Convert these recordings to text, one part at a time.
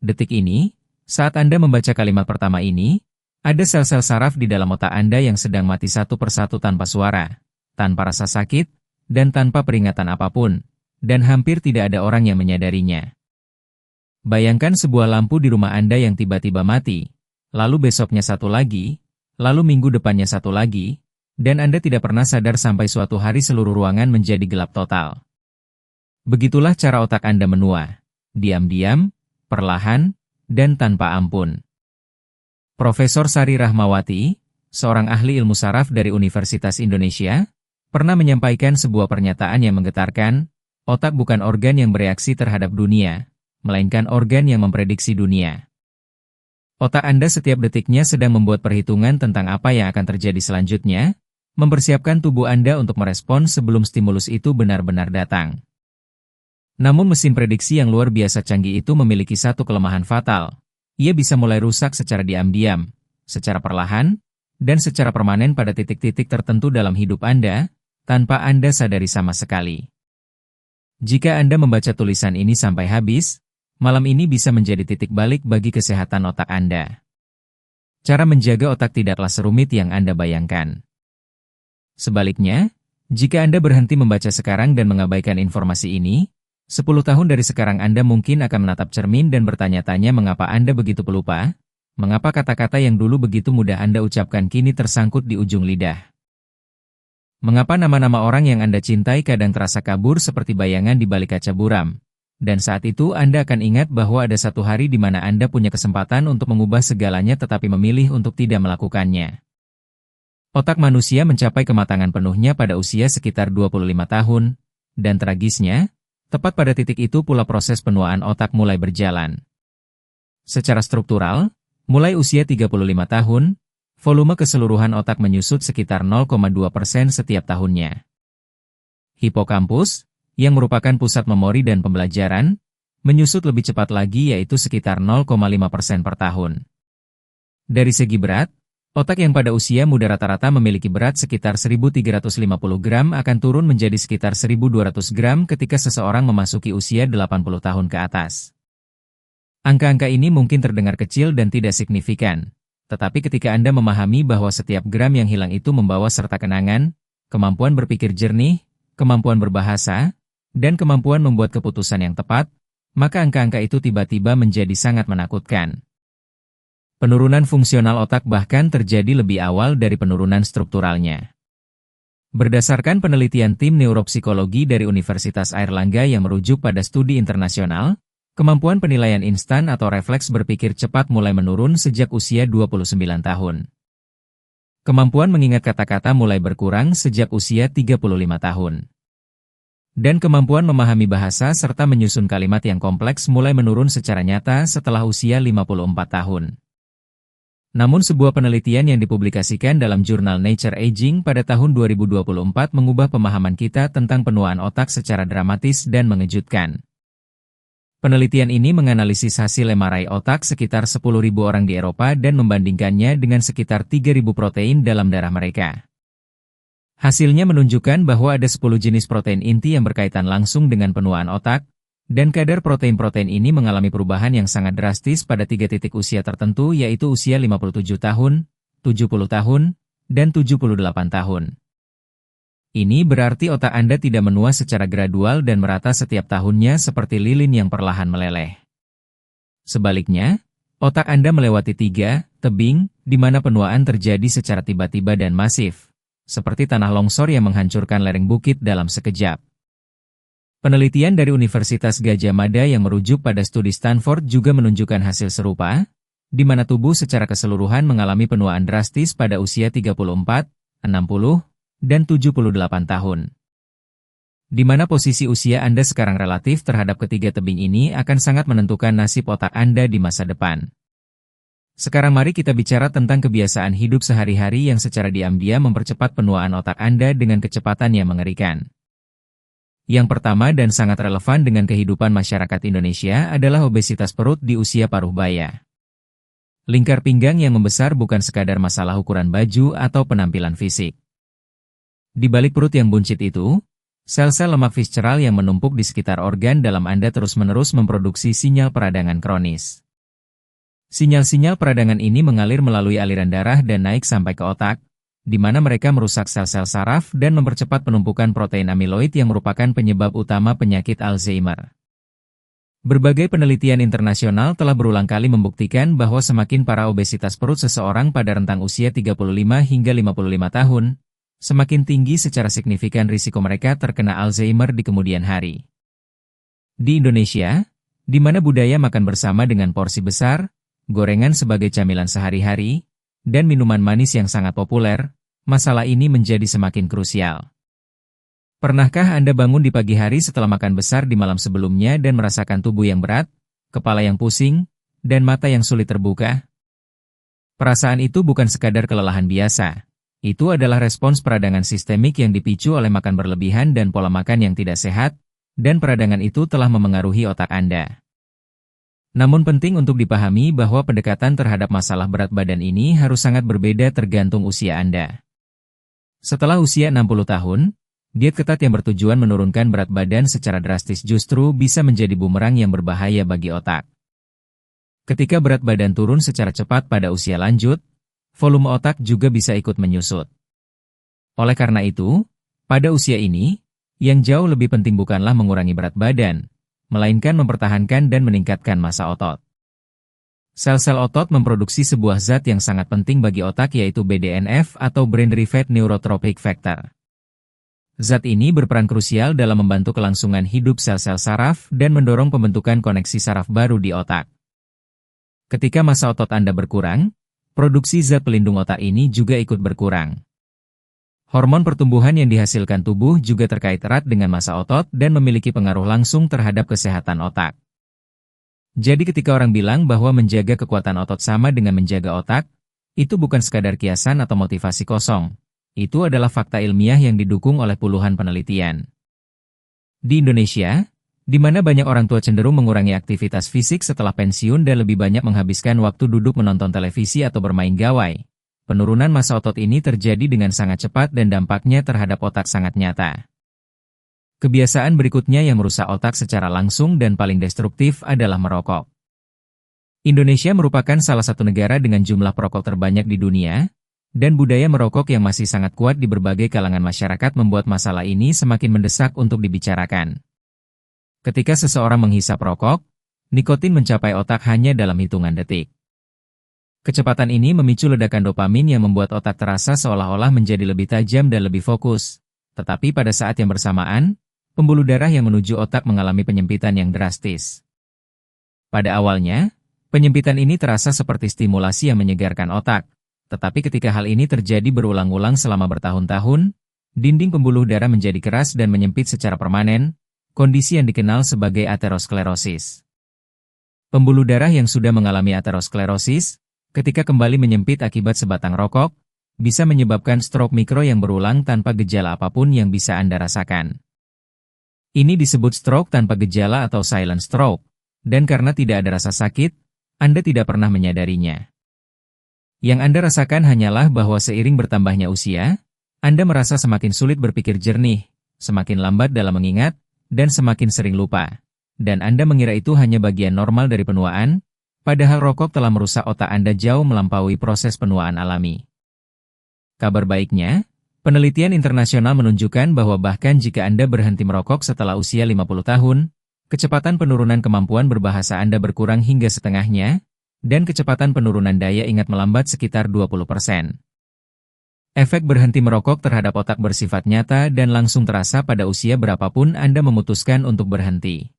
Detik ini, saat Anda membaca kalimat pertama ini, ada sel-sel saraf di dalam otak Anda yang sedang mati satu persatu tanpa suara, tanpa rasa sakit, dan tanpa peringatan apapun, dan hampir tidak ada orang yang menyadarinya. Bayangkan sebuah lampu di rumah Anda yang tiba-tiba mati, lalu besoknya satu lagi, lalu minggu depannya satu lagi, dan Anda tidak pernah sadar sampai suatu hari seluruh ruangan menjadi gelap total. Begitulah cara otak Anda menua, diam-diam, perlahan, dan tanpa ampun. Profesor Sari Rahmawati, seorang ahli ilmu saraf dari Universitas Indonesia, pernah menyampaikan sebuah pernyataan yang menggetarkan, otak bukan organ yang bereaksi terhadap dunia, melainkan organ yang memprediksi dunia. Otak Anda setiap detiknya sedang membuat perhitungan tentang apa yang akan terjadi selanjutnya, mempersiapkan tubuh Anda untuk merespon sebelum stimulus itu benar-benar datang. Namun mesin prediksi yang luar biasa canggih itu memiliki satu kelemahan fatal. Ia bisa mulai rusak secara diam-diam, secara perlahan, dan secara permanen pada titik-titik tertentu dalam hidup Anda, tanpa Anda sadari sama sekali. Jika Anda membaca tulisan ini sampai habis, malam ini bisa menjadi titik balik bagi kesehatan otak Anda. Cara menjaga otak tidaklah serumit yang Anda bayangkan. Sebaliknya, jika Anda berhenti membaca sekarang dan mengabaikan informasi ini, 10 tahun dari sekarang Anda mungkin akan menatap cermin dan bertanya-tanya mengapa Anda begitu pelupa, mengapa kata-kata yang dulu begitu mudah Anda ucapkan kini tersangkut di ujung lidah. Mengapa nama-nama orang yang Anda cintai kadang terasa kabur seperti bayangan di balik kaca buram. Dan saat itu Anda akan ingat bahwa ada satu hari di mana Anda punya kesempatan untuk mengubah segalanya tetapi memilih untuk tidak melakukannya. Otak manusia mencapai kematangan penuhnya pada usia sekitar 25 tahun, dan tragisnya, tepat pada titik itu pula proses penuaan otak mulai berjalan. Secara struktural, mulai usia 35 tahun, volume keseluruhan otak menyusut sekitar 0,2% setiap tahunnya. Hipokampus, yang merupakan pusat memori dan pembelajaran, menyusut lebih cepat lagi yaitu sekitar 0,5% per tahun. Dari segi berat, otak yang pada usia muda rata-rata memiliki berat sekitar 1.350 gram akan turun menjadi sekitar 1.200 gram ketika seseorang memasuki usia 80 tahun ke atas. Angka-angka ini mungkin terdengar kecil dan tidak signifikan, tetapi ketika Anda memahami bahwa setiap gram yang hilang itu membawa serta kenangan, kemampuan berpikir jernih, kemampuan berbahasa, dan kemampuan membuat keputusan yang tepat, maka angka-angka itu tiba-tiba menjadi sangat menakutkan. Penurunan fungsional otak bahkan terjadi lebih awal dari penurunan strukturalnya. Berdasarkan penelitian tim neuropsikologi dari Universitas Airlangga yang merujuk pada studi internasional, kemampuan penilaian instan atau refleks berpikir cepat mulai menurun sejak usia 29 tahun. Kemampuan mengingat kata-kata mulai berkurang sejak usia 35 tahun. Dan kemampuan memahami bahasa serta menyusun kalimat yang kompleks mulai menurun secara nyata setelah usia 54 tahun. Namun sebuah penelitian yang dipublikasikan dalam jurnal Nature Aging pada tahun 2024 mengubah pemahaman kita tentang penuaan otak secara dramatis dan mengejutkan. Penelitian ini menganalisis hasil MRI otak sekitar 10.000 orang di Eropa dan membandingkannya dengan sekitar 3.000 protein dalam darah mereka. Hasilnya menunjukkan bahwa ada 10 jenis protein inti yang berkaitan langsung dengan penuaan otak, dan kadar protein-protein ini mengalami perubahan yang sangat drastis pada 3 titik usia tertentu yaitu usia 57 tahun, 70 tahun, dan 78 tahun. Ini berarti otak Anda tidak menua secara gradual dan merata setiap tahunnya seperti lilin yang perlahan meleleh. Sebaliknya, otak Anda melewati 3 tebing, di mana penuaan terjadi secara tiba-tiba dan masif, seperti tanah longsor yang menghancurkan lereng bukit dalam sekejap. Penelitian dari Universitas Gadjah Mada yang merujuk pada studi Stanford juga menunjukkan hasil serupa, di mana tubuh secara keseluruhan mengalami penuaan drastis pada usia 34, 60, dan 78 tahun. Di mana posisi usia Anda sekarang relatif terhadap ketiga tebing ini akan sangat menentukan nasib otak Anda di masa depan. Sekarang mari kita bicara tentang kebiasaan hidup sehari-hari yang secara diam-diam mempercepat penuaan otak Anda dengan kecepatan yang mengerikan. Yang pertama dan sangat relevan dengan kehidupan masyarakat Indonesia adalah obesitas perut di usia paruh baya. Lingkar pinggang yang membesar bukan sekadar masalah ukuran baju atau penampilan fisik. Di balik perut yang buncit itu, sel-sel lemak visceral yang menumpuk di sekitar organ dalam Anda terus-menerus memproduksi sinyal peradangan kronis. Sinyal-sinyal peradangan ini mengalir melalui aliran darah dan naik sampai ke otak, di mana mereka merusak sel-sel saraf dan mempercepat penumpukan protein amiloid yang merupakan penyebab utama penyakit Alzheimer. Berbagai penelitian internasional telah berulang kali membuktikan bahwa semakin parah obesitas perut seseorang pada rentang usia 35 hingga 55 tahun, semakin tinggi secara signifikan risiko mereka terkena Alzheimer di kemudian hari. Di Indonesia, di mana budaya makan bersama dengan porsi besar, gorengan sebagai camilan sehari-hari, dan minuman manis yang sangat populer, masalah ini menjadi semakin krusial. Pernahkah Anda bangun di pagi hari setelah makan besar di malam sebelumnya dan merasakan tubuh yang berat, kepala yang pusing, dan mata yang sulit terbuka? Perasaan itu bukan sekadar kelelahan biasa. Itu adalah respons peradangan sistemik yang dipicu oleh makan berlebihan dan pola makan yang tidak sehat, dan peradangan itu telah memengaruhi otak Anda. Namun penting untuk dipahami bahwa pendekatan terhadap masalah berat badan ini harus sangat berbeda tergantung usia Anda. Setelah usia 60 tahun, diet ketat yang bertujuan menurunkan berat badan secara drastis justru bisa menjadi bumerang yang berbahaya bagi otak. Ketika berat badan turun secara cepat pada usia lanjut, volume otak juga bisa ikut menyusut. Oleh karena itu, pada usia ini, yang jauh lebih penting bukanlah mengurangi berat badan, melainkan mempertahankan dan meningkatkan massa otot. Sel-sel otot memproduksi sebuah zat yang sangat penting bagi otak yaitu BDNF atau Brain Derived Neurotrophic Factor. Zat ini berperan krusial dalam membantu kelangsungan hidup sel-sel saraf dan mendorong pembentukan koneksi saraf baru di otak. Ketika massa otot Anda berkurang, produksi zat pelindung otak ini juga ikut berkurang. Hormon pertumbuhan yang dihasilkan tubuh juga terkait erat dengan massa otot dan memiliki pengaruh langsung terhadap kesehatan otak. Jadi ketika orang bilang bahwa menjaga kekuatan otot sama dengan menjaga otak, itu bukan sekadar kiasan atau motivasi kosong. Itu adalah fakta ilmiah yang didukung oleh puluhan penelitian. Di Indonesia, di mana banyak orang tua cenderung mengurangi aktivitas fisik setelah pensiun dan lebih banyak menghabiskan waktu duduk menonton televisi atau bermain gawai, penurunan massa otot ini terjadi dengan sangat cepat dan dampaknya terhadap otak sangat nyata. Kebiasaan berikutnya yang merusak otak secara langsung dan paling destruktif adalah merokok. Indonesia merupakan salah satu negara dengan jumlah perokok terbanyak di dunia, dan budaya merokok yang masih sangat kuat di berbagai kalangan masyarakat membuat masalah ini semakin mendesak untuk dibicarakan. Ketika seseorang menghisap rokok, nikotin mencapai otak hanya dalam hitungan detik. Kecepatan ini memicu ledakan dopamin yang membuat otak terasa seolah-olah menjadi lebih tajam dan lebih fokus. Tetapi pada saat yang bersamaan, pembuluh darah yang menuju otak mengalami penyempitan yang drastis. Pada awalnya, penyempitan ini terasa seperti stimulasi yang menyegarkan otak. Tetapi ketika hal ini terjadi berulang-ulang selama bertahun-tahun, dinding pembuluh darah menjadi keras dan menyempit secara permanen, kondisi yang dikenal sebagai aterosklerosis. Pembuluh darah yang sudah mengalami aterosklerosis, ketika kembali menyempit akibat sebatang rokok, bisa menyebabkan stroke mikro yang berulang tanpa gejala apapun yang bisa Anda rasakan. Ini disebut stroke tanpa gejala atau silent stroke, dan karena tidak ada rasa sakit, Anda tidak pernah menyadarinya. Yang Anda rasakan hanyalah bahwa seiring bertambahnya usia, Anda merasa semakin sulit berpikir jernih, semakin lambat dalam mengingat, dan semakin sering lupa. Dan Anda mengira itu hanya bagian normal dari penuaan, padahal rokok telah merusak otak Anda jauh melampaui proses penuaan alami. Kabar baiknya, penelitian internasional menunjukkan bahwa bahkan jika Anda berhenti merokok setelah usia 50 tahun, kecepatan penurunan kemampuan berbahasa Anda berkurang hingga setengahnya, dan kecepatan penurunan daya ingat melambat sekitar 20%. Efek berhenti merokok terhadap otak bersifat nyata dan langsung terasa pada usia berapapun Anda memutuskan untuk berhenti.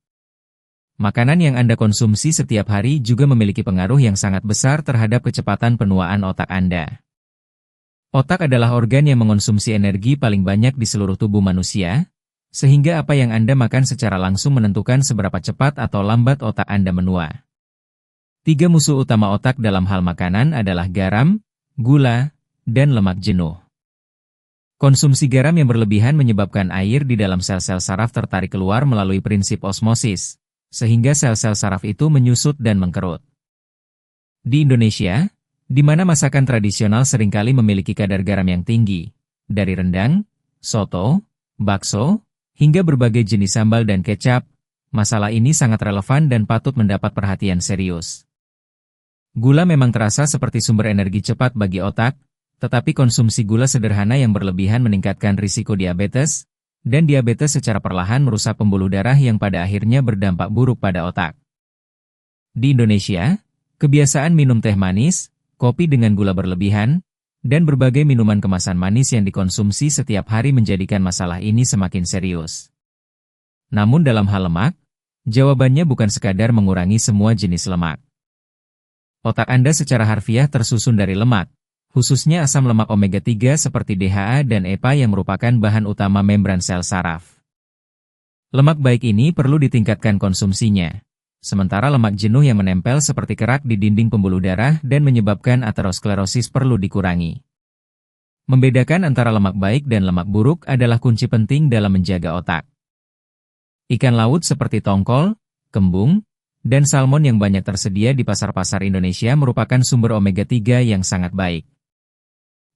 Makanan yang Anda konsumsi setiap hari juga memiliki pengaruh yang sangat besar terhadap kecepatan penuaan otak Anda. Otak adalah organ yang mengonsumsi energi paling banyak di seluruh tubuh manusia, sehingga apa yang Anda makan secara langsung menentukan seberapa cepat atau lambat otak Anda menua. 3 musuh utama otak dalam hal makanan adalah garam, gula, dan lemak jenuh. Konsumsi garam yang berlebihan menyebabkan air di dalam sel-sel saraf tertarik keluar melalui prinsip osmosis, sehingga sel-sel saraf itu menyusut dan mengkerut. Di Indonesia, di mana masakan tradisional seringkali memiliki kadar garam yang tinggi, dari rendang, soto, bakso, hingga berbagai jenis sambal dan kecap, masalah ini sangat relevan dan patut mendapat perhatian serius. Gula memang terasa seperti sumber energi cepat bagi otak, tetapi konsumsi gula sederhana yang berlebihan meningkatkan risiko diabetes, dan diabetes secara perlahan merusak pembuluh darah yang pada akhirnya berdampak buruk pada otak. Di Indonesia, kebiasaan minum teh manis, kopi dengan gula berlebihan, dan berbagai minuman kemasan manis yang dikonsumsi setiap hari menjadikan masalah ini semakin serius. Namun dalam hal lemak, jawabannya bukan sekadar mengurangi semua jenis lemak. Otak Anda secara harfiah tersusun dari lemak, khususnya asam lemak omega-3 seperti DHA dan EPA yang merupakan bahan utama membran sel saraf. Lemak baik ini perlu ditingkatkan konsumsinya, sementara lemak jenuh yang menempel seperti kerak di dinding pembuluh darah dan menyebabkan aterosklerosis perlu dikurangi. Membedakan antara lemak baik dan lemak buruk adalah kunci penting dalam menjaga otak. Ikan laut seperti tongkol, kembung, dan salmon yang banyak tersedia di pasar-pasar Indonesia merupakan sumber omega-3 yang sangat baik.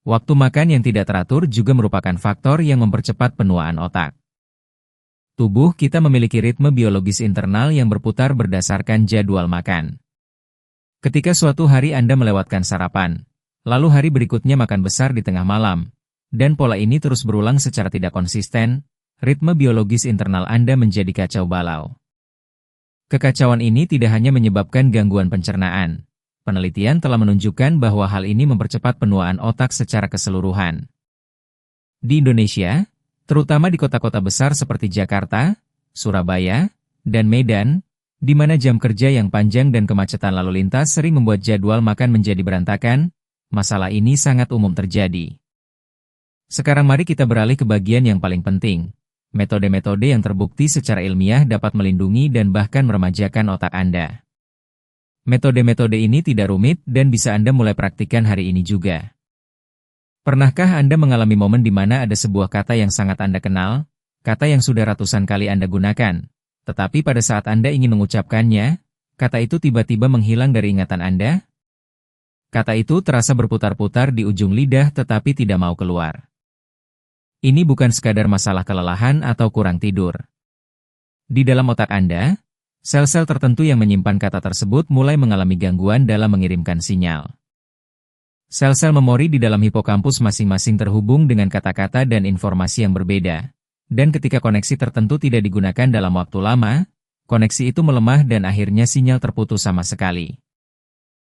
Waktu makan yang tidak teratur juga merupakan faktor yang mempercepat penuaan otak. Tubuh kita memiliki ritme biologis internal yang berputar berdasarkan jadwal makan. Ketika suatu hari Anda melewatkan sarapan, lalu hari berikutnya makan besar di tengah malam, dan pola ini terus berulang secara tidak konsisten, ritme biologis internal Anda menjadi kacau balau. Kekacauan ini tidak hanya menyebabkan gangguan pencernaan. Penelitian telah menunjukkan bahwa hal ini mempercepat penuaan otak secara keseluruhan. Di Indonesia, terutama di kota-kota besar seperti Jakarta, Surabaya, dan Medan, di mana jam kerja yang panjang dan kemacetan lalu lintas sering membuat jadwal makan menjadi berantakan, masalah ini sangat umum terjadi. Sekarang mari kita beralih ke bagian yang paling penting. Metode-metode yang terbukti secara ilmiah dapat melindungi dan bahkan meremajakan otak Anda. Metode-metode ini tidak rumit dan bisa Anda mulai praktikkan hari ini juga. Pernahkah Anda mengalami momen di mana ada sebuah kata yang sangat Anda kenal, kata yang sudah ratusan kali Anda gunakan, tetapi pada saat Anda ingin mengucapkannya, kata itu tiba-tiba menghilang dari ingatan Anda? Kata itu terasa berputar-putar di ujung lidah tetapi tidak mau keluar. Ini bukan sekadar masalah kelelahan atau kurang tidur. Di dalam otak Anda, sel-sel tertentu yang menyimpan kata tersebut mulai mengalami gangguan dalam mengirimkan sinyal. Sel-sel memori di dalam hipokampus masing-masing terhubung dengan kata-kata dan informasi yang berbeda. Dan ketika koneksi tertentu tidak digunakan dalam waktu lama, koneksi itu melemah dan akhirnya sinyal terputus sama sekali.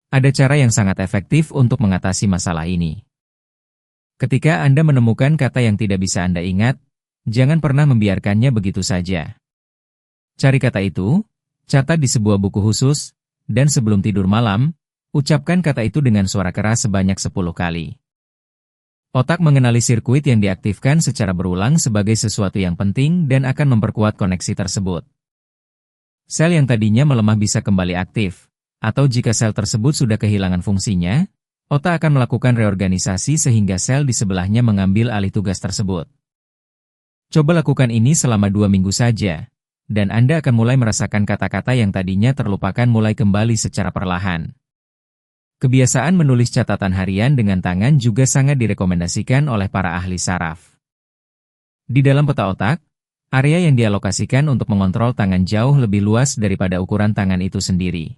Ada cara yang sangat efektif untuk mengatasi masalah ini. Ketika Anda menemukan kata yang tidak bisa Anda ingat, jangan pernah membiarkannya begitu saja. Cari kata itu, catat di sebuah buku khusus, dan sebelum tidur malam, ucapkan kata itu dengan suara keras sebanyak 10 kali. Otak mengenali sirkuit yang diaktifkan secara berulang sebagai sesuatu yang penting dan akan memperkuat koneksi tersebut. Sel yang tadinya melemah bisa kembali aktif, atau jika sel tersebut sudah kehilangan fungsinya, otak akan melakukan reorganisasi sehingga sel di sebelahnya mengambil alih tugas tersebut. Coba lakukan ini selama 2 minggu saja, dan Anda akan mulai merasakan kata-kata yang tadinya terlupakan mulai kembali secara perlahan. Kebiasaan menulis catatan harian dengan tangan juga sangat direkomendasikan oleh para ahli saraf. Di dalam peta otak, area yang dialokasikan untuk mengontrol tangan jauh lebih luas daripada ukuran tangan itu sendiri.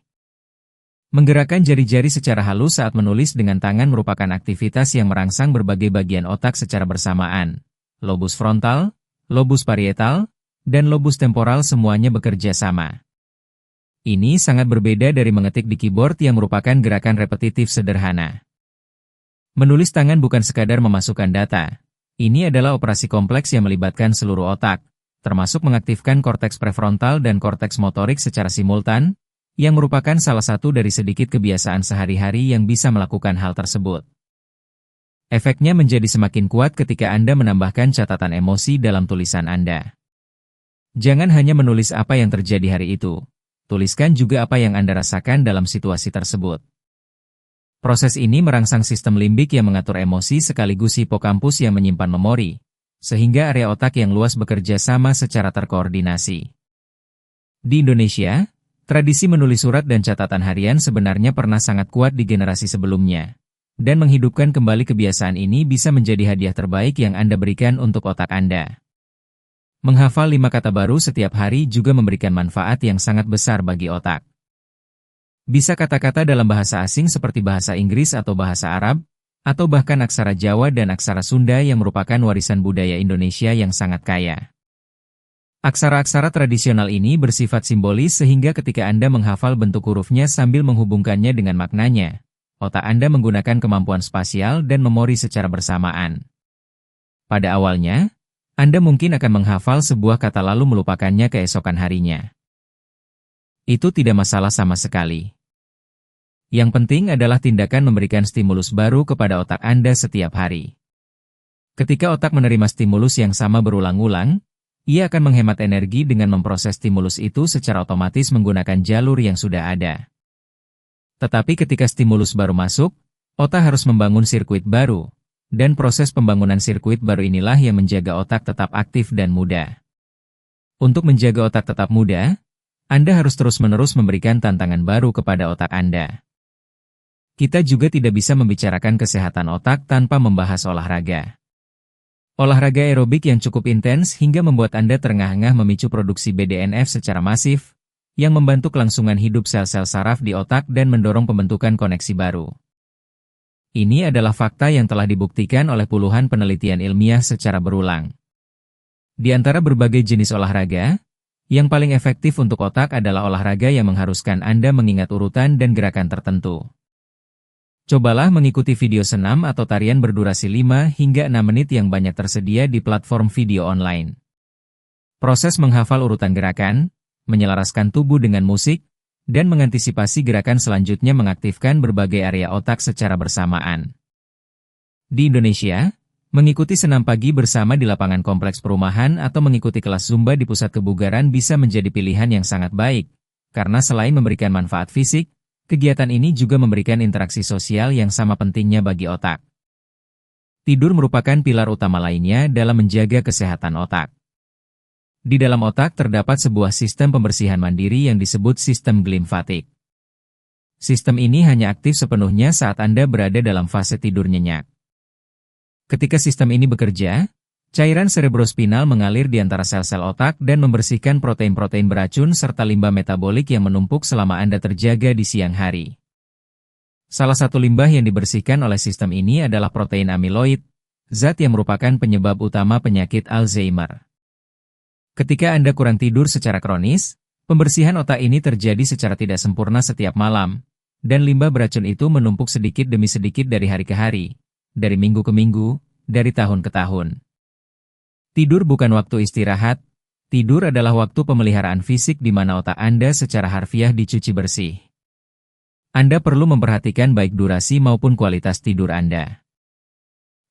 Menggerakkan jari-jari secara halus saat menulis dengan tangan merupakan aktivitas yang merangsang berbagai bagian otak secara bersamaan. Lobus frontal, lobus parietal, dan lobus temporal semuanya bekerja sama. Ini sangat berbeda dari mengetik di keyboard yang merupakan gerakan repetitif sederhana. Menulis tangan bukan sekadar memasukkan data. Ini adalah operasi kompleks yang melibatkan seluruh otak, termasuk mengaktifkan korteks prefrontal dan korteks motorik secara simultan, yang merupakan salah satu dari sedikit kebiasaan sehari-hari yang bisa melakukan hal tersebut. Efeknya menjadi semakin kuat ketika Anda menambahkan catatan emosi dalam tulisan Anda. Jangan hanya menulis apa yang terjadi hari itu, tuliskan juga apa yang Anda rasakan dalam situasi tersebut. Proses ini merangsang sistem limbik yang mengatur emosi sekaligus hipokampus yang menyimpan memori, sehingga area otak yang luas bekerja sama secara terkoordinasi. Di Indonesia, tradisi menulis surat dan catatan harian sebenarnya pernah sangat kuat di generasi sebelumnya. Dan menghidupkan kembali kebiasaan ini bisa menjadi hadiah terbaik yang Anda berikan untuk otak Anda. Menghafal 5 kata baru setiap hari juga memberikan manfaat yang sangat besar bagi otak. Bisa kata-kata dalam bahasa asing seperti bahasa Inggris atau bahasa Arab, atau bahkan aksara Jawa dan aksara Sunda yang merupakan warisan budaya Indonesia yang sangat kaya. Aksara-aksara tradisional ini bersifat simbolis sehingga ketika Anda menghafal bentuk hurufnya sambil menghubungkannya dengan maknanya, otak Anda menggunakan kemampuan spasial dan memori secara bersamaan. Pada awalnya, Anda mungkin akan menghafal sebuah kata lalu melupakannya keesokan harinya. Itu tidak masalah sama sekali. Yang penting adalah tindakan memberikan stimulus baru kepada otak Anda setiap hari. Ketika otak menerima stimulus yang sama berulang-ulang, ia akan menghemat energi dengan memproses stimulus itu secara otomatis menggunakan jalur yang sudah ada. Tetapi ketika stimulus baru masuk, otak harus membangun sirkuit baru, dan proses pembangunan sirkuit baru inilah yang menjaga otak tetap aktif dan muda. Untuk menjaga otak tetap muda, Anda harus terus-menerus memberikan tantangan baru kepada otak Anda. Kita juga tidak bisa membicarakan kesehatan otak tanpa membahas olahraga. Olahraga aerobik yang cukup intens hingga membuat Anda terengah-engah memicu produksi BDNF secara masif, yang membantu kelangsungan hidup sel-sel saraf di otak dan mendorong pembentukan koneksi baru. Ini adalah fakta yang telah dibuktikan oleh puluhan penelitian ilmiah secara berulang. Di antara berbagai jenis olahraga, yang paling efektif untuk otak adalah olahraga yang mengharuskan Anda mengingat urutan dan gerakan tertentu. Cobalah mengikuti video senam atau tarian berdurasi 5 hingga 6 menit yang banyak tersedia di platform video online. Proses menghafal urutan gerakan, menyelaraskan tubuh dengan musik, dan mengantisipasi gerakan selanjutnya mengaktifkan berbagai area otak secara bersamaan. Di Indonesia, mengikuti senam pagi bersama di lapangan kompleks perumahan atau mengikuti kelas Zumba di pusat kebugaran bisa menjadi pilihan yang sangat baik, karena selain memberikan manfaat fisik, kegiatan ini juga memberikan interaksi sosial yang sama pentingnya bagi otak. Tidur merupakan pilar utama lainnya dalam menjaga kesehatan otak. Di dalam otak terdapat sebuah sistem pembersihan mandiri yang disebut sistem glimfatik. Sistem ini hanya aktif sepenuhnya saat Anda berada dalam fase tidur nyenyak. Ketika sistem ini bekerja, cairan cerebrospinal mengalir di antara sel-sel otak dan membersihkan protein-protein beracun serta limbah metabolik yang menumpuk selama Anda terjaga di siang hari. Salah satu limbah yang dibersihkan oleh sistem ini adalah protein amiloid, zat yang merupakan penyebab utama penyakit Alzheimer. Ketika Anda kurang tidur secara kronis, pembersihan otak ini terjadi secara tidak sempurna setiap malam, dan limbah beracun itu menumpuk sedikit demi sedikit dari hari ke hari, dari minggu ke minggu, dari tahun ke tahun. Tidur bukan waktu istirahat, tidur adalah waktu pemeliharaan fisik di mana otak Anda secara harfiah dicuci bersih. Anda perlu memperhatikan baik durasi maupun kualitas tidur Anda.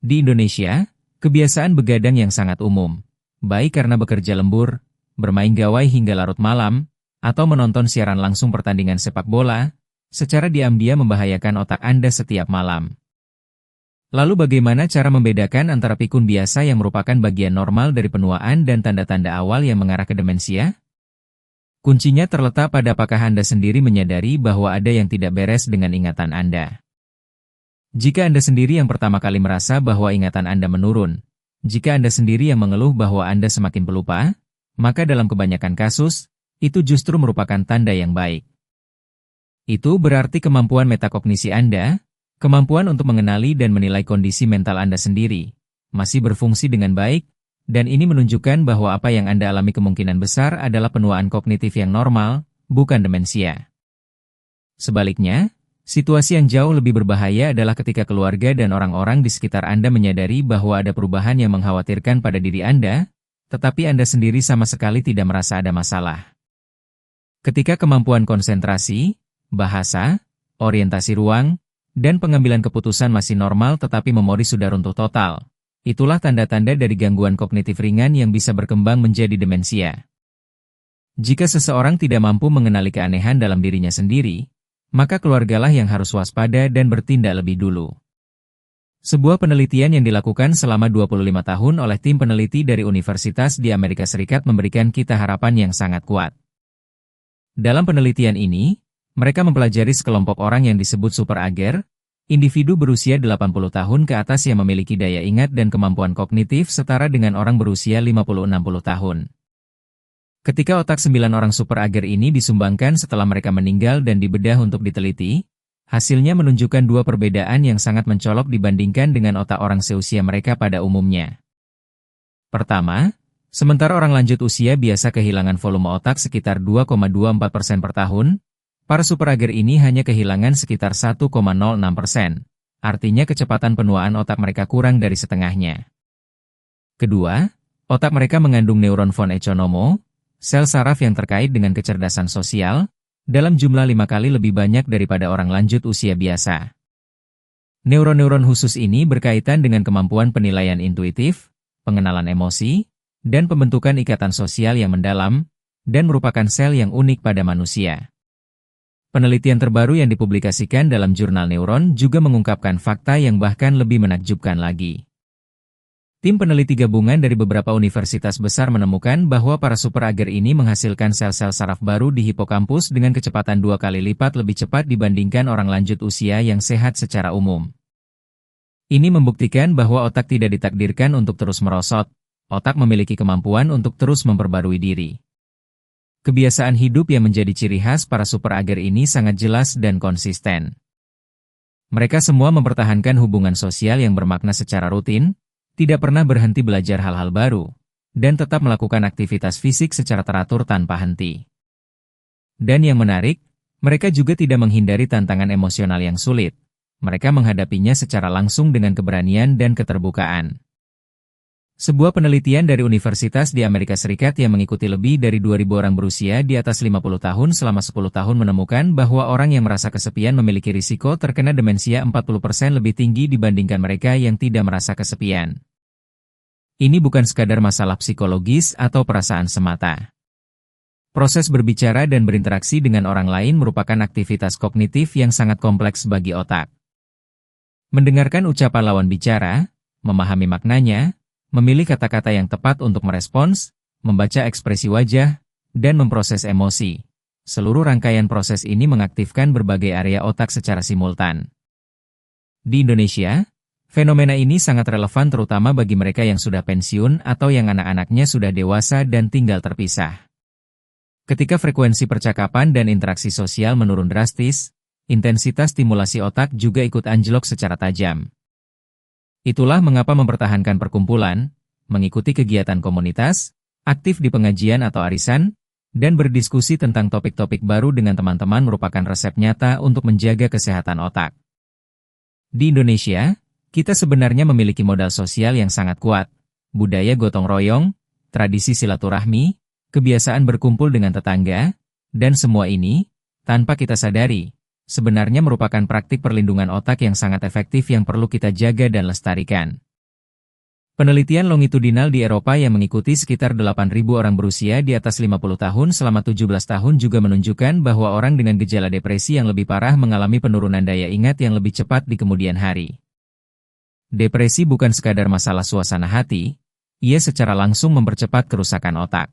Di Indonesia, kebiasaan begadang yang sangat umum, baik karena bekerja lembur, bermain gawai hingga larut malam, atau menonton siaran langsung pertandingan sepak bola, secara diam-diam membahayakan otak Anda setiap malam. Lalu bagaimana cara membedakan antara pikun biasa yang merupakan bagian normal dari penuaan dan tanda-tanda awal yang mengarah ke demensia? Kuncinya terletak pada apakah Anda sendiri menyadari bahwa ada yang tidak beres dengan ingatan Anda. Jika Anda sendiri yang pertama kali merasa bahwa ingatan Anda menurun, jika Anda sendiri yang mengeluh bahwa Anda semakin pelupa, maka dalam kebanyakan kasus, itu justru merupakan tanda yang baik. Itu berarti kemampuan metakognisi Anda, kemampuan untuk mengenali dan menilai kondisi mental Anda sendiri, masih berfungsi dengan baik, dan ini menunjukkan bahwa apa yang Anda alami kemungkinan besar adalah penuaan kognitif yang normal, bukan demensia. Sebaliknya, situasi yang jauh lebih berbahaya adalah ketika keluarga dan orang-orang di sekitar Anda menyadari bahwa ada perubahan yang mengkhawatirkan pada diri Anda, tetapi Anda sendiri sama sekali tidak merasa ada masalah. Ketika kemampuan konsentrasi, bahasa, orientasi ruang, dan pengambilan keputusan masih normal tetapi memori sudah runtuh total. Itulah tanda-tanda dari gangguan kognitif ringan yang bisa berkembang menjadi demensia. Jika seseorang tidak mampu mengenali keanehan dalam dirinya sendiri, maka keluargalah yang harus waspada dan bertindak lebih dulu. Sebuah penelitian yang dilakukan selama 25 tahun oleh tim peneliti dari universitas di Amerika Serikat memberikan kita harapan yang sangat kuat. Dalam penelitian ini, mereka mempelajari sekelompok orang yang disebut superager, individu berusia 80 tahun ke atas yang memiliki daya ingat dan kemampuan kognitif setara dengan orang berusia 50-60 tahun. Ketika otak 9 orang super ager ini disumbangkan setelah mereka meninggal dan dibedah untuk diteliti, hasilnya menunjukkan dua perbedaan yang sangat mencolok dibandingkan dengan otak orang seusia mereka pada umumnya. Pertama, sementara orang lanjut usia biasa kehilangan volume otak sekitar 2,24% per tahun, para super ager ini hanya kehilangan sekitar 1,06%. Artinya kecepatan penuaan otak mereka kurang dari setengahnya. Kedua, otak mereka mengandung neuron von Economo, sel saraf yang terkait dengan kecerdasan sosial, dalam jumlah 5 kali lebih banyak daripada orang lanjut usia biasa. Neuron-neuron khusus ini berkaitan dengan kemampuan penilaian intuitif, pengenalan emosi, dan pembentukan ikatan sosial yang mendalam, dan merupakan sel yang unik pada manusia. Penelitian terbaru yang dipublikasikan dalam jurnal Neuron juga mengungkapkan fakta yang bahkan lebih menakjubkan lagi. Tim peneliti gabungan dari beberapa universitas besar menemukan bahwa para super ager ini menghasilkan sel-sel saraf baru di hipokampus dengan kecepatan 2 kali lipat lebih cepat dibandingkan orang lanjut usia yang sehat secara umum. Ini membuktikan bahwa otak tidak ditakdirkan untuk terus merosot, otak memiliki kemampuan untuk terus memperbarui diri. Kebiasaan hidup yang menjadi ciri khas para super ager ini sangat jelas dan konsisten. Mereka semua mempertahankan hubungan sosial yang bermakna secara rutin, tidak pernah berhenti belajar hal-hal baru, dan tetap melakukan aktivitas fisik secara teratur tanpa henti. Dan yang menarik, mereka juga tidak menghindari tantangan emosional yang sulit. Mereka menghadapinya secara langsung dengan keberanian dan keterbukaan. Sebuah penelitian dari universitas di Amerika Serikat yang mengikuti lebih dari 2.000 orang berusia di atas 50 tahun selama 10 tahun menemukan bahwa orang yang merasa kesepian memiliki risiko terkena demensia 40% lebih tinggi dibandingkan mereka yang tidak merasa kesepian. Ini bukan sekadar masalah psikologis atau perasaan semata. Proses berbicara dan berinteraksi dengan orang lain merupakan aktivitas kognitif yang sangat kompleks bagi otak. Mendengarkan ucapan lawan bicara, memahami maknanya, memilih kata-kata yang tepat untuk merespons, membaca ekspresi wajah, dan memproses emosi. Seluruh rangkaian proses ini mengaktifkan berbagai area otak secara simultan. Di Indonesia, fenomena ini sangat relevan terutama bagi mereka yang sudah pensiun atau yang anak-anaknya sudah dewasa dan tinggal terpisah. Ketika frekuensi percakapan dan interaksi sosial menurun drastis, intensitas stimulasi otak juga ikut anjlok secara tajam. Itulah mengapa mempertahankan perkumpulan, mengikuti kegiatan komunitas, aktif di pengajian atau arisan, dan berdiskusi tentang topik-topik baru dengan teman-teman merupakan resep nyata untuk menjaga kesehatan otak. Di Indonesia, kita sebenarnya memiliki modal sosial yang sangat kuat, budaya gotong royong, tradisi silaturahmi, kebiasaan berkumpul dengan tetangga, dan semua ini, tanpa kita sadari, sebenarnya merupakan praktik perlindungan otak yang sangat efektif yang perlu kita jaga dan lestarikan. Penelitian longitudinal di Eropa yang mengikuti sekitar 8.000 orang berusia di atas 50 tahun selama 17 tahun juga menunjukkan bahwa orang dengan gejala depresi yang lebih parah mengalami penurunan daya ingat yang lebih cepat di kemudian hari. Depresi bukan sekadar masalah suasana hati, ia secara langsung mempercepat kerusakan otak.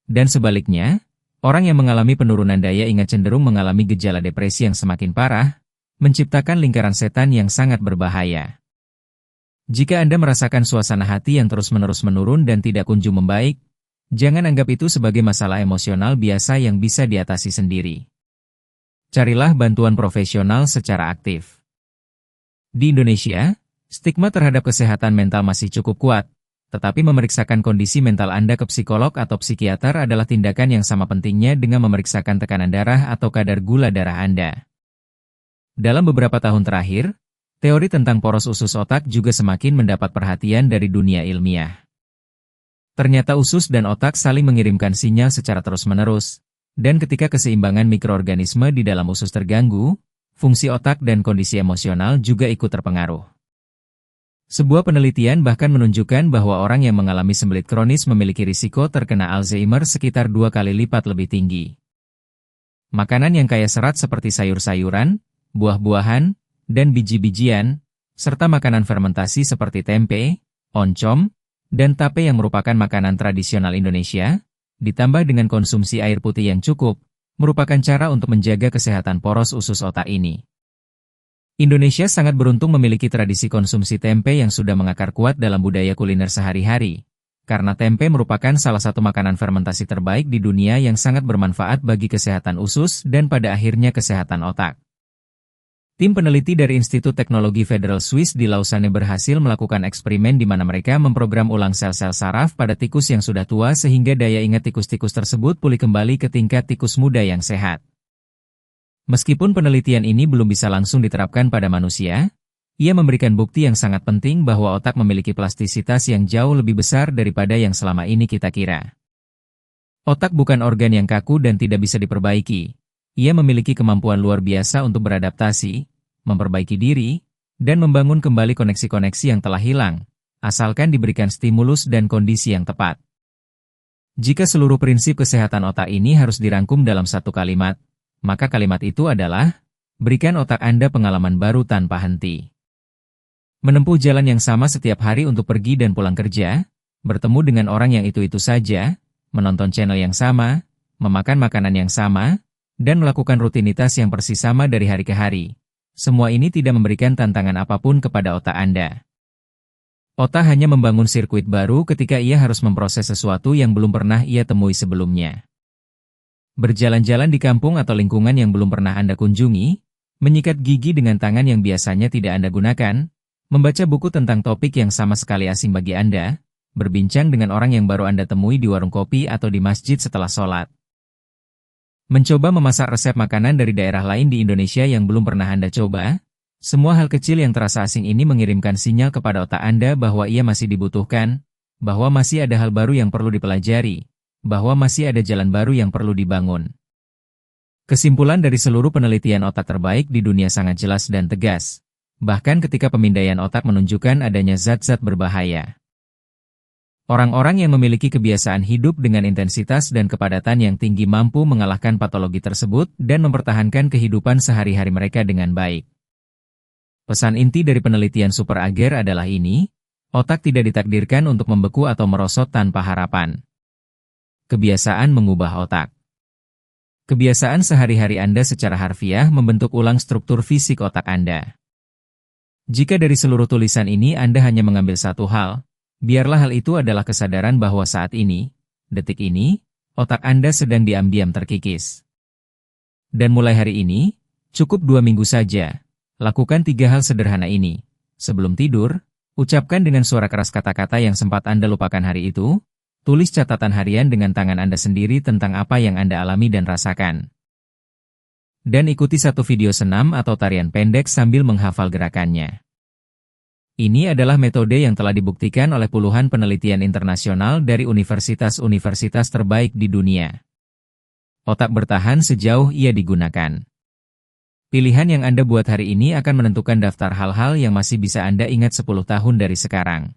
Dan sebaliknya, orang yang mengalami penurunan daya ingat cenderung mengalami gejala depresi yang semakin parah, menciptakan lingkaran setan yang sangat berbahaya. Jika Anda merasakan suasana hati yang terus-menerus menurun dan tidak kunjung membaik, jangan anggap itu sebagai masalah emosional biasa yang bisa diatasi sendiri. Carilah bantuan profesional secara aktif. Di Indonesia, stigma terhadap kesehatan mental masih cukup kuat, tetapi memeriksakan kondisi mental Anda ke psikolog atau psikiater adalah tindakan yang sama pentingnya dengan memeriksakan tekanan darah atau kadar gula darah Anda. Dalam beberapa tahun terakhir, teori tentang poros usus otak juga semakin mendapat perhatian dari dunia ilmiah. Ternyata usus dan otak saling mengirimkan sinyal secara terus-menerus, dan ketika keseimbangan mikroorganisme di dalam usus terganggu, fungsi otak dan kondisi emosional juga ikut terpengaruh. Sebuah penelitian bahkan menunjukkan bahwa orang yang mengalami sembelit kronis memiliki risiko terkena Alzheimer sekitar 2 kali lipat lebih tinggi. Makanan yang kaya serat seperti sayur-sayuran, buah-buahan, dan biji-bijian, serta makanan fermentasi seperti tempe, oncom, dan tape yang merupakan makanan tradisional Indonesia, ditambah dengan konsumsi air putih yang cukup, merupakan cara untuk menjaga kesehatan poros usus otak ini. Indonesia sangat beruntung memiliki tradisi konsumsi tempe yang sudah mengakar kuat dalam budaya kuliner sehari-hari, karena tempe merupakan salah satu makanan fermentasi terbaik di dunia yang sangat bermanfaat bagi kesehatan usus dan pada akhirnya kesehatan otak. Tim peneliti dari Institut Teknologi Federal Swiss di Lausanne berhasil melakukan eksperimen di mana mereka memprogram ulang sel-sel saraf pada tikus yang sudah tua sehingga daya ingat tikus-tikus tersebut pulih kembali ke tingkat tikus muda yang sehat. Meskipun penelitian ini belum bisa langsung diterapkan pada manusia, ia memberikan bukti yang sangat penting bahwa otak memiliki plastisitas yang jauh lebih besar daripada yang selama ini kita kira. Otak bukan organ yang kaku dan tidak bisa diperbaiki. Ia memiliki kemampuan luar biasa untuk beradaptasi, memperbaiki diri, dan membangun kembali koneksi-koneksi yang telah hilang, asalkan diberikan stimulus dan kondisi yang tepat. Jika seluruh prinsip kesehatan otak ini harus dirangkum dalam satu kalimat, maka kalimat itu adalah, berikan otak Anda pengalaman baru tanpa henti. Menempuh jalan yang sama setiap hari untuk pergi dan pulang kerja, bertemu dengan orang yang itu-itu saja, menonton channel yang sama, memakan makanan yang sama, dan melakukan rutinitas yang persis sama dari hari ke hari. Semua ini tidak memberikan tantangan apapun kepada otak Anda. Otak hanya membangun sirkuit baru ketika ia harus memproses sesuatu yang belum pernah ia temui sebelumnya. Berjalan-jalan di kampung atau lingkungan yang belum pernah Anda kunjungi, menyikat gigi dengan tangan yang biasanya tidak Anda gunakan, membaca buku tentang topik yang sama sekali asing bagi Anda, berbincang dengan orang yang baru Anda temui di warung kopi atau di masjid setelah sholat. Mencoba memasak resep makanan dari daerah lain di Indonesia yang belum pernah Anda coba, semua hal kecil yang terasa asing ini mengirimkan sinyal kepada otak Anda bahwa ia masih dibutuhkan, bahwa masih ada hal baru yang perlu dipelajari, bahwa masih ada jalan baru yang perlu dibangun. Kesimpulan dari seluruh penelitian otak terbaik di dunia sangat jelas dan tegas. Bahkan ketika pemindaian otak menunjukkan adanya zat-zat berbahaya. Orang-orang yang memiliki kebiasaan hidup dengan intensitas dan kepadatan yang tinggi mampu mengalahkan patologi tersebut dan mempertahankan kehidupan sehari-hari mereka dengan baik. Pesan inti dari penelitian Super Ager adalah ini, otak tidak ditakdirkan untuk membeku atau merosot tanpa harapan. Kebiasaan mengubah otak. Kebiasaan sehari-hari Anda secara harfiah membentuk ulang struktur fisik otak Anda. Jika dari seluruh tulisan ini Anda hanya mengambil satu hal, biarlah hal itu adalah kesadaran bahwa saat ini, detik ini, otak Anda sedang diam-diam terkikis. Dan mulai hari ini, cukup 2 minggu saja, lakukan 3 hal sederhana ini. Sebelum tidur, ucapkan dengan suara keras kata-kata yang sempat Anda lupakan hari itu, tulis catatan harian dengan tangan Anda sendiri tentang apa yang Anda alami dan rasakan. Dan ikuti satu video senam atau tarian pendek sambil menghafal gerakannya. Ini adalah metode yang telah dibuktikan oleh puluhan penelitian internasional dari universitas-universitas terbaik di dunia. Otak bertahan sejauh ia digunakan. Pilihan yang Anda buat hari ini akan menentukan daftar hal-hal yang masih bisa Anda ingat 10 tahun dari sekarang.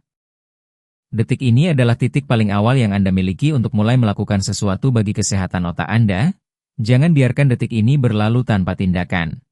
Detik ini adalah titik paling awal yang Anda miliki untuk mulai melakukan sesuatu bagi kesehatan otak Anda. Jangan biarkan detik ini berlalu tanpa tindakan.